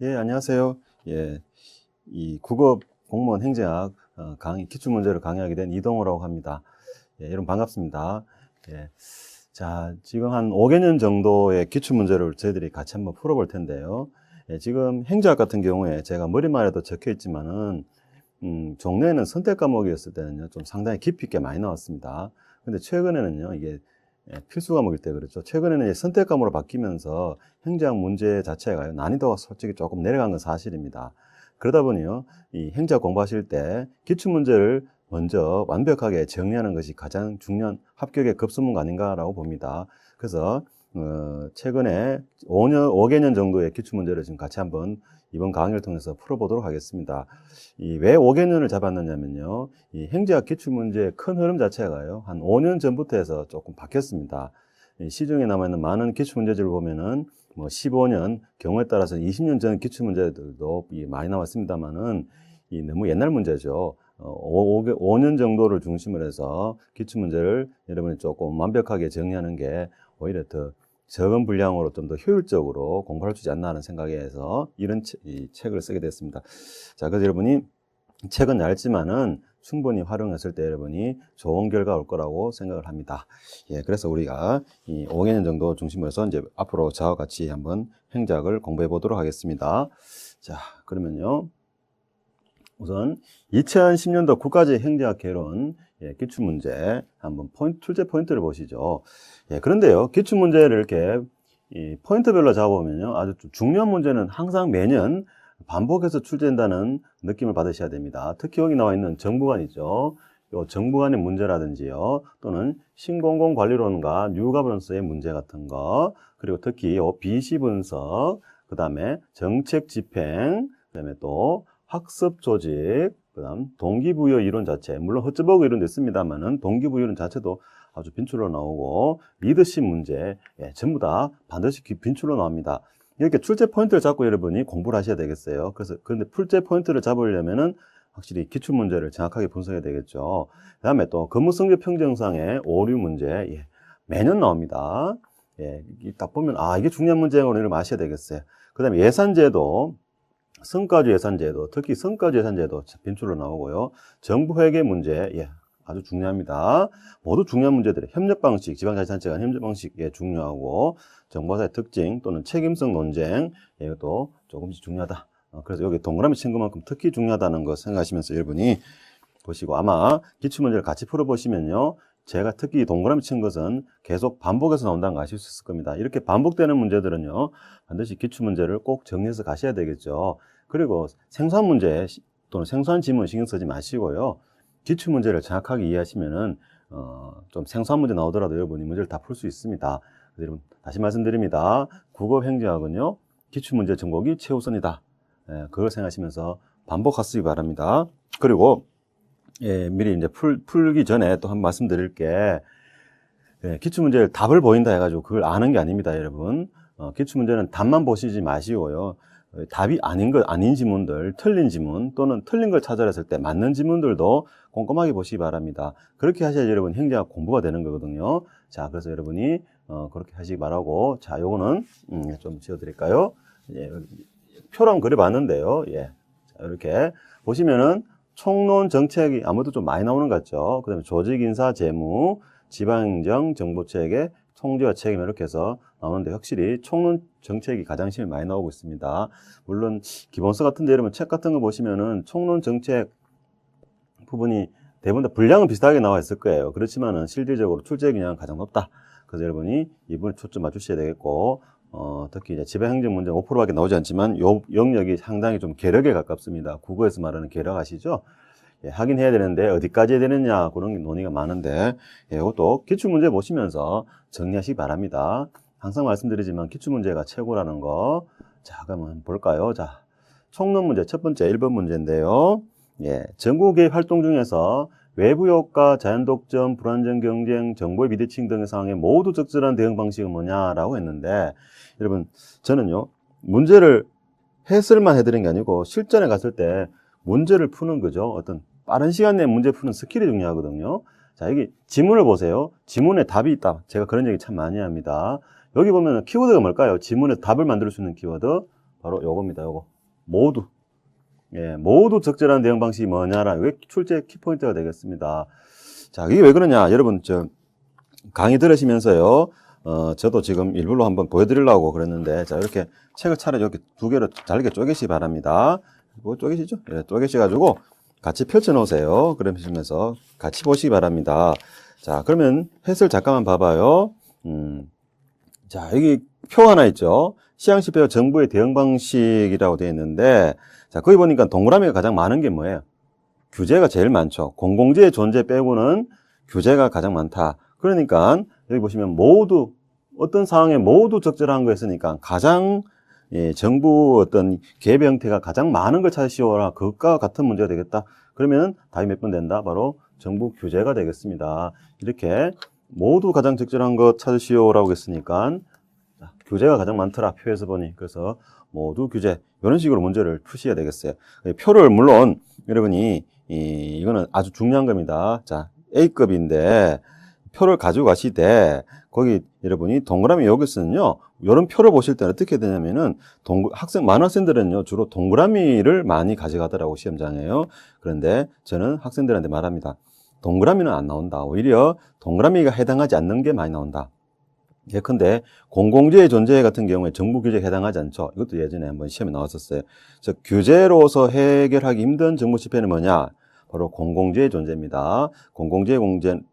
예, 안녕하세요. 예, 이 국어 공무원 행정학 강의 기출문제를 강의하게 된 이동호라고 합니다. 예, 여러분 반갑습니다. 예, 자, 지금 한 5개년 정도의 기출문제를 저희들이 같이 한번 풀어볼 텐데요. 예, 지금 행정학 같은 경우에 제가 머리말에도 적혀 있지만은 종래에는 선택 과목이었을 때는요, 좀 상당히 깊이 있게 많이 나왔습니다. 근데 최근에는요, 이게 필수 과목일 때 그렇죠. 최근에는 이제 선택 과목으로 바뀌면서 행정학 문제 자체가요, 난이도가 솔직히 조금 내려간 건 사실입니다. 그러다 보니요, 이 행정학 공부하실 때 기출문제를 먼저 완벽하게 정리하는 것이 가장 중요한 합격의 급선무가 아닌가라고 봅니다. 그래서 최근에 5개년 정도의 기출문제를 지금 같이 한번 이번 강의를 통해서 풀어보도록 하겠습니다. 왜 5개년을 잡았느냐면요, 이 행정학 기출문제의 큰 흐름 자체가요, 한 5년 전부터 해서 조금 바뀌었습니다. 시중에 남아있는 많은 기출문제들을 보면은, 15년, 경우에 따라서는 20년 전 기출문제들도 많이 나왔습니다만은, 너무 옛날 문제죠. 5년 정도를 중심으로 해서 기출문제를 여러분이 조금 완벽하게 정리하는 게 오히려 더 적은 분량으로 좀 더 효율적으로 공부할 수 있지 않나 하는 생각에서 이런 이 책을 쓰게 됐습니다. 자, 그래서 여러분이 책은 얇지만은 충분히 활용했을 때 여러분이 좋은 결과 올 거라고 생각을 합니다. 예, 그래서 우리가 이 5개년 정도 중심으로 해서 이제 앞으로 저와 같이 한번 행작을 공부해 보도록 하겠습니다. 자, 그러면요. 우선 2010년도 국가제 행정학 개론 기출문제 한번 출제 포인트를 보시죠. 예, 그런데요, 기출문제를 이렇게 포인트별로 잡아보면요, 아주 중요한 문제는 항상 매년 반복해서 출제된다는 느낌을 받으셔야 됩니다. 특히 여기 나와 있는 정부관이죠. 요 정부관의 문제라든지요, 또는 신공공관리론과 뉴가버넌스의 문제 같은 거, 그리고 특히 요 비시 분석, 그 다음에 정책 집행, 그 다음에 또 학습 조직, 그 다음 동기부여 이론 자체, 물론 허츠버그 이론도 있습니다만은 동기부여 이론 자체도 아주 빈출로 나오고, 리더십 문제, 전부 다 반드시 빈출로 나옵니다. 이렇게 출제 포인트를 잡고 여러분이 공부를 하셔야 되겠어요. 그래서, 근데 출제 포인트를 잡으려면은 확실히 기출 문제를 정확하게 분석해야 되겠죠. 그 다음에 또 근무성적 평정상의 오류 문제, 매년 나옵니다. 딱 보면, 이게 중요한 문제라고 여러분 아셔야 되겠어요. 그 다음에 예산제도, 성과주 예산제도, 특히 성과주 예산제도 빈출로 나오고요. 정부회계 문제, 아주 중요합니다. 모두 중요한 문제들이 협력방식, 지방자치단체 간 협력방식 중요하고, 정보사의 특징 또는 책임성 논쟁, 이것도 조금씩 중요하다. 그래서 여기 동그라미 친 것만큼 특히 중요하다는 거 생각하시면서 여러분이 보시고, 아마 기출문제를 같이 풀어보시면요, 제가 특히 동그라미 친 것은 계속 반복해서 나온다는 거 아실 수 있을 겁니다. 이렇게 반복되는 문제들은요, 반드시 기출문제를 꼭 정리해서 가셔야 되겠죠. 그리고 생소한 문제 또는 생소한 지문 신경 쓰지 마시고요, 기출문제를 정확하게 이해하시면은 좀 생소한 문제 나오더라도 여러분이 문제를 다 풀 수 있습니다. 그래서 여러분 다시 말씀드립니다. 국어 행정학은요, 기출문제 전공이 최우선이다. 그걸 생각하시면서 반복하시기 바랍니다. 그리고 미리 이제 풀기 전에 또 한 말씀드릴 게, 기출문제를 답을 보인다 해가지고 그걸 아는 게 아닙니다, 여러분. 기출문제는 답만 보시지 마시고요. 답이 아닌 지문들, 틀린 지문, 또는 틀린 걸 찾아냈을 때 맞는 지문들도 꼼꼼하게 보시기 바랍니다. 그렇게 하셔야 여러분 행정학 공부가 되는 거거든요. 자, 그래서 여러분이, 그렇게 하시기 바라고. 자, 요거는, 좀 지어드릴까요? 표랑 그려봤는데요. 자, 이렇게 보시면은, 총론 정책이 아무래도 좀 많이 나오는 것 같죠. 그 다음에 조직, 인사, 재무, 지방행정, 정보체계, 통제와 책임 이렇게 해서 나오는데, 확실히 총론 정책이 가장 심히 많이 나오고 있습니다. 물론 기본서 같은 데 여러분 책 같은 거 보시면은 총론 정책 부분이 대부분 다 분량은 비슷하게 나와 있을 거예요. 그렇지만은 실질적으로 출제 기량은 가장 높다. 그래서 여러분이 이 부분에 초점 맞추셔야 되겠고, 특히 이제 지방행정 문제 5%밖에 나오지 않지만 요 영역이 상당히 좀 계력에 가깝습니다. 국어에서 말하는 계력 아시죠? 확인해야 되는데 어디까지 해야 되느냐, 그런 논의가 많은데, 이것도 기출문제 보시면서 정리하시기 바랍니다. 항상 말씀드리지만 기출문제가 최고라는 거. 자, 그러면 한번 볼까요? 자, 총론 문제 첫 번째 1번 문제인데요. 정부개혁 활동 중에서 외부 효과, 자연 독점, 불안정 경쟁, 정보의 비대칭 등의 상황에 모두 적절한 대응 방식은 뭐냐라고 했는데, 여러분, 저는요, 문제를 해설만 해드린 게 아니고 실전에 갔을 때 문제를 푸는 거죠. 어떤 빠른 시간 내에 문제 푸는 스킬이 중요하거든요. 자, 여기 지문을 보세요. 지문에 답이 있다. 제가 그런 얘기 참 많이 합니다. 여기 보면 키워드가 뭘까요? 지문에 답을 만들 수 있는 키워드. 바로 요겁니다. 요거. 모두. 예, 모두 적절한 대응 방식이 뭐냐라. 이게 출제 키포인트가 되겠습니다. 자, 이게 왜 그러냐. 여러분, 강의 들으시면서요. 저도 지금 일부러 한번 보여드리려고 그랬는데, 자, 이렇게 책을 차라리 이렇게 두 개로 잘게 쪼개시 바랍니다. 뭐 쪼개시죠? 예, 쪼개시가지고 같이 펼쳐 놓으세요. 그러시면서 같이 보시기 바랍니다. 자, 그러면 해설 잠깐만 봐봐요. 자, 여기 표 하나 있죠. 시향시표 정부의 대응 방식이라고 되어 있는데, 자, 거기 보니까 동그라미가 가장 많은 게 뭐예요? 규제가 제일 많죠. 공공재의 존재 빼고는 규제가 가장 많다. 그러니까 여기 보시면 모두 어떤 상황에 모두 적절한 거였으니까 가장 정부 어떤 계획 형태가 가장 많은 걸 찾으시오라. 그것과 같은 문제가 되겠다. 그러면 답이 몇 번 된다? 바로 정부 규제가 되겠습니다. 이렇게 모두 가장 적절한 것 찾으시오라고 했으니까 규제가 가장 많더라. 표에서 보니. 그래서 모두 규제. 이런 식으로 문제를 푸셔야 되겠어요. 표를 물론 여러분이 이거는 아주 중요한 겁니다. 자, A급인데 표를 가지고 가시되 거기 여러분이 동그라미 여기서는요. 이런 표를 보실 때는 어떻게 되냐면은 많은 학생들은요. 주로 동그라미를 많이 가져가더라고 시험장에요. 그런데 저는 학생들한테 말합니다. 동그라미는 안 나온다. 오히려 동그라미가 해당하지 않는 게 많이 나온다. 예컨대 공공재의 존재 같은 경우에 정부 규제에 해당하지 않죠. 이것도 예전에 한번 시험에 나왔었어요. 그래서 규제로서 해결하기 힘든 정부 집회는 뭐냐? 바로 공공재의 존재입니다. 공공재의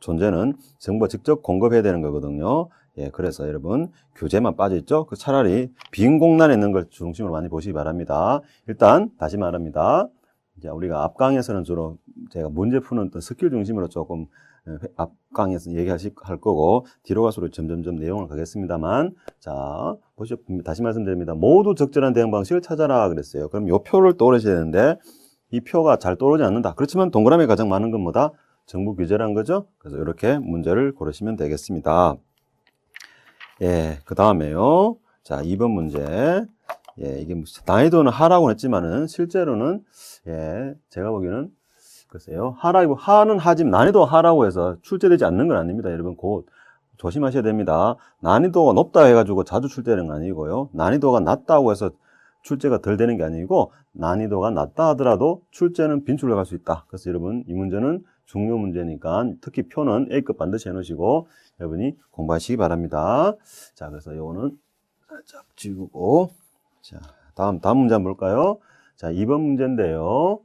존재는 정부가 직접 공급해야 되는 거거든요. 예, 그래서 여러분 규제만 빠져있죠. 그 차라리 빈 공간에 있는 걸 중심으로 많이 보시기 바랍니다. 일단 다시 말합니다. 이제 우리가 앞강에서는 주로 제가 문제 푸는 어떤 스킬 중심으로 조금 앞강에서 얘기할 거고 뒤로 갈수록 점점점 내용을 가겠습니다만 자 보시죠. 다시 말씀드립니다. 모두 적절한 대응 방식을 찾아라 그랬어요. 그럼 이 표를 떠올리셔야 되는데 이 표가 잘 떠오르지 않는다. 그렇지만 동그라미가 가장 많은 건 뭐다? 정부 규제란 거죠. 그래서 이렇게 문제를 고르시면 되겠습니다. 예, 그 다음에요. 자, 2번 문제. 예, 이게 난이도는 하라고 했지만은 실제로는 예, 제가 보기에는 글쎄요. 하는 하지만 난이도 하라고 해서 출제되지 않는 건 아닙니다. 여러분 곧 조심하셔야 됩니다. 난이도가 높다 해가지고 자주 출제되는 건 아니고요. 난이도가 낮다고 해서 출제가 덜 되는 게 아니고 난이도가 낮다 하더라도 출제는 빈출로 갈 수 있다. 그래서 여러분 이 문제는 중요 문제니까 특히 표는 A급 반드시 해놓으시고 여러분이 공부하시기 바랍니다. 자, 그래서 요거는 살짝 지우고 자, 다음 문제 한번 볼까요? 자, 2번 문제인데요.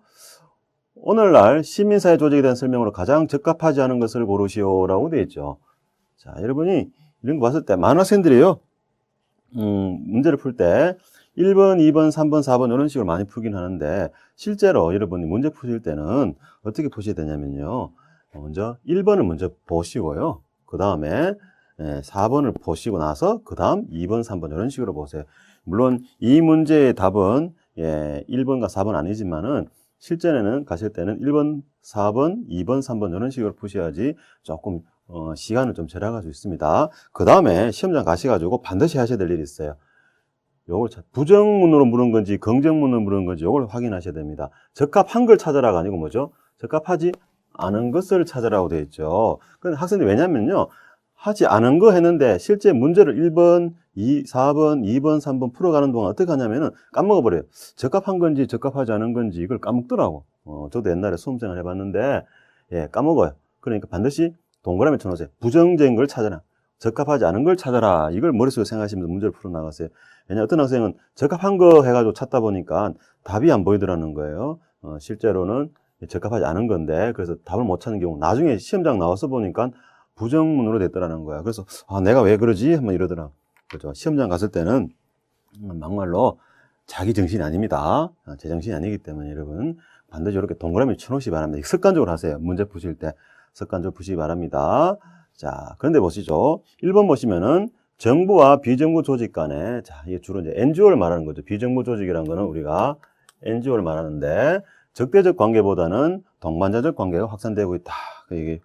오늘날 시민사회 조직에 대한 설명으로 가장 적합하지 않은 것을 고르시오라고 되어 있죠. 자, 여러분이 이런 거 봤을 때 많은 학생들이요. 문제를 풀 때 1번, 2번, 3번, 4번 이런 식으로 많이 풀긴 하는데 실제로 여러분이 문제 푸실 때는 어떻게 푸셔야 되냐면요. 먼저 1번을 먼저 보시고요. 그 다음에 4번을 보시고 나서 그 다음 2번, 3번 이런 식으로 보세요. 물론 이 문제의 답은 1번과 4번 아니지만은 실전에는 가실 때는 1번, 4번, 2번, 3번 이런 식으로 푸셔야지 조금 시간을 좀 절약할 수 있습니다. 그 다음에 시험장 가셔가지고 반드시 하셔야 될 일이 있어요. 요걸 부정문으로 물은 건지 긍정문으로 물은 건지 요걸 확인하셔야 됩니다. 적합한 걸 찾아라가 아니고 뭐죠? 적합하지 않은 것을 찾아라고 되어 있죠. 근데 학생들이 왜냐면요. 하지 않은 거 했는데 실제 문제를 1번, 4번, 2번, 3번 풀어가는 동안 어떻게 하냐면은 까먹어버려요. 적합한 건지 적합하지 않은 건지 이걸 까먹더라고. 저도 옛날에 수험생을 해봤는데 예, 까먹어요. 그러니까 반드시 동그라미 쳐놓으세요. 부정적인 걸 찾아라. 적합하지 않은 걸 찾아라. 이걸 머릿속에 생각하시면서 문제를 풀어나가세요. 왜냐 어떤 학생은 적합한 거 해가지고 찾다 보니까 답이 안 보이더라는 거예요. 실제로는 적합하지 않은 건데 그래서 답을 못 찾는 경우 나중에 시험장 나와서 보니까 부정문으로 됐더라는 거야. 그래서 내가 왜 그러지? 한번 이러더라. 그렇죠. 시험장 갔을 때는 막말로 자기 정신이 아닙니다. 제 정신이 아니기 때문에 여러분 반드시 이렇게 동그라미 쳐놓으시기 바랍니다. 습관적으로 하세요. 문제 푸실 때 습관적으로 푸시기 바랍니다. 자, 그런데 보시죠. 1번 보시면은 정부와 비정부 조직 간에 자, 이게 주로 이제 NGO를 말하는 거죠. 비정부 조직이라는 거는 우리가 NGO를 말하는데 적대적 관계보다는 동반자적 관계가 확산되고 있다. 이게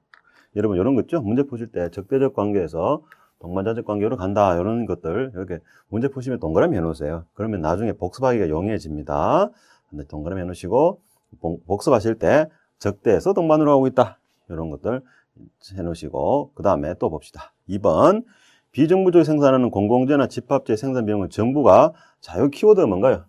여러분 이런 거 있죠? 문제 푸실 때 적대적 관계에서 동반자적 관계로 간다. 이런 것들 이렇게 문제 푸시면 동그라미 해놓으세요. 그러면 나중에 복습하기가 용이해집니다. 동그라미 해놓으시고 복습하실 때 적대에서 동반으로 하고 있다. 이런 것들 해놓으시고 그 다음에 또 봅시다. 2번 비정부적으로 생산하는 공공재나 집합재 생산 비용을 정부가 자, 이 키워드가 뭔가요?